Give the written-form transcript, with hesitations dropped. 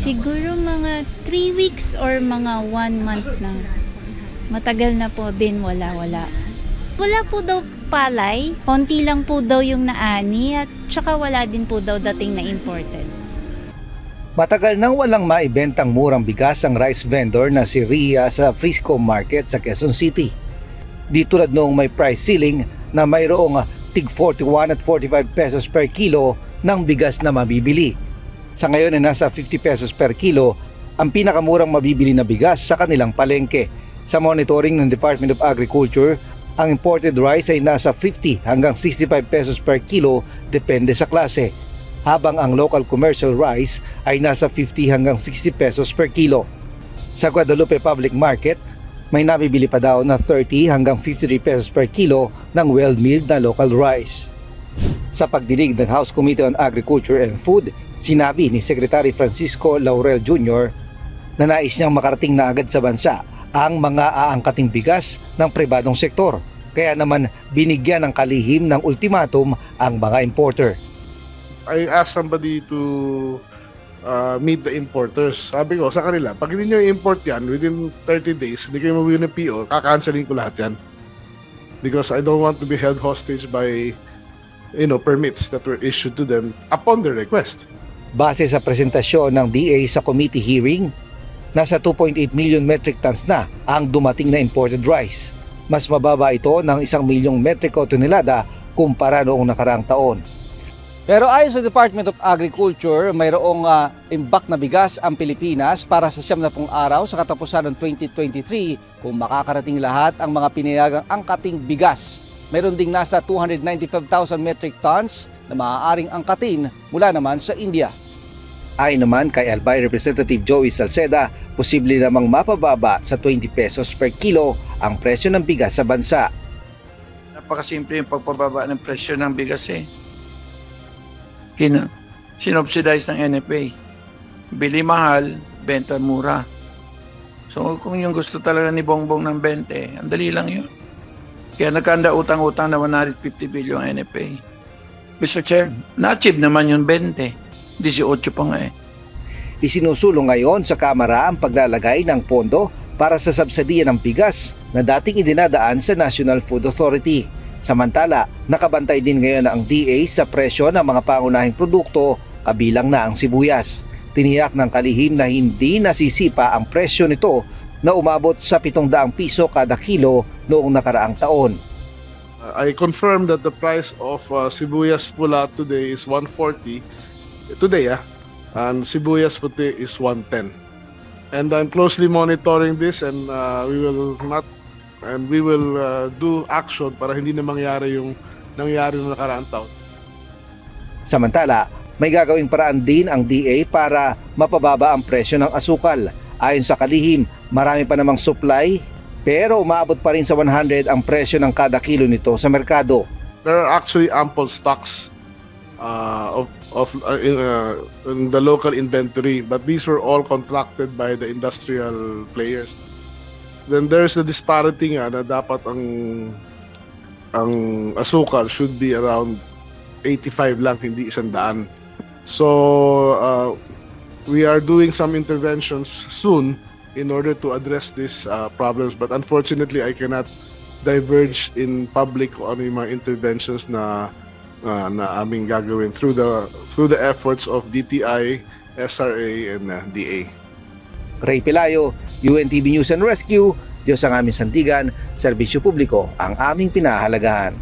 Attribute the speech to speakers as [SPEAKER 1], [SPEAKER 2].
[SPEAKER 1] Siguro mga 3 weeks or mga 1 month na. Matagal na po din wala. Wala po daw palay, konti lang po daw yung naani at tsaka wala din po daw dating na imported.
[SPEAKER 2] Matagal nang walang maibentang murang bigas ang rice vendor na si Ria sa Frisco Market sa Quezon City. Di tulad noong may price ceiling na mayroong tig 41 at 45 pesos per kilo ng bigas na mabibili. Sa ngayon ay nasa 50 pesos per kilo ang pinakamurang mabibili na bigas sa kanilang palengke. Sa monitoring ng Department of Agriculture, ang imported rice ay nasa 50 hanggang 65 pesos per kilo depende sa klase, habang ang local commercial rice ay nasa 50 hanggang 60 pesos per kilo. Sa Guadalupe Public Market, may nabibili pa daw na 30 hanggang 53 pesos per kilo ng well-milled na local rice. Sa pagdinig ng House Committee on Agriculture and Food, sinabi ni Secretary Francisco Laurel Jr. na nais niyang makarating na agad sa bansa ang mga aangkating bigas ng pribadong sektor. Kaya naman binigyan ng kalihim ng ultimatum ang mga importer.
[SPEAKER 3] I asked somebody to meet the importers. Sabi ko sa kanila, pag hindi nyo import yan within 30 days, hindi kayo mabili ng PO, kakancelin ko lahat yan. Because I don't want to be held hostage by permits that were issued to them upon their request.
[SPEAKER 2] Base sa presentasyon ng DA sa committee hearing, nasa 2.8 million metric tons na ang dumating na imported rice. Mas mababa ito ng 1 milyong metriko tonelada kumpara noong nakaraang taon. Pero ayon sa Department of Agriculture, mayroong imbak na bigas ang Pilipinas para sa 70 araw sa katapusan ng 2023 kung makakarating lahat ang mga pinayagang angkating bigas. Mayroon ding nasa 295,000 metric tons na maaaring angkatin mula naman sa India. Ayon naman kay Albay Representative Joey Salceda, posible namang mapababa sa 20 pesos per kilo ang presyo ng bigas sa bansa.
[SPEAKER 4] Napakasimple yung pagpababa ng presyo ng bigas sinubsidize ng NFA. Bili mahal, benta mura. So kung yung gusto talaga ni Bongbong ng 20, ang dali lang yun. Kaya nagkanda utang-utang na 150 billion NFA. Mr. Chair, na-achieve naman yung 20. 18 pa nga
[SPEAKER 2] Isinusulong ngayon sa Kamara ang paglalagay ng pondo para sa subsidiya ng bigas na dating idinadaan sa National Food Authority. Samantala, nakabantay din ngayon ang DA sa presyo ng mga pangunahing produkto kabilang na ang sibuyas. Tiniyak ng kalihim na hindi nasisipa ang presyo nito na umabot sa 700 piso kada kilo noong nakaraang taon.
[SPEAKER 3] I confirm that the price of sibuyas pula today is 140 today, and sibuyas puti is 110. And I'm closely monitoring this, and we will do action para hindi na mangyari yung nangyari noong nakaraang taon.
[SPEAKER 2] Samantala, may gagawing paraan din ang DA para mapababa ang presyo ng asukal. Ayon sa kalihim, marami pa namang supply pero umabot pa rin sa 100 ang presyo ng kada kilo nito sa merkado.
[SPEAKER 3] There are actually ample stocks in the local inventory, but these were all contracted by the industrial players. Then there's the disparity nga na dapat ang asukal should be around 85 lang, hindi 100. So we are doing some interventions soon in order to address these problems, but unfortunately I cannot diverge in public kung ano yung mga interventions na aming gagawin through the efforts of DTI, SRA, and DA.
[SPEAKER 2] Ray Pelayo, UNTV News and Rescue. Diyos ang aming sandigan, serbisyo publiko ang aming pinahahalagahan.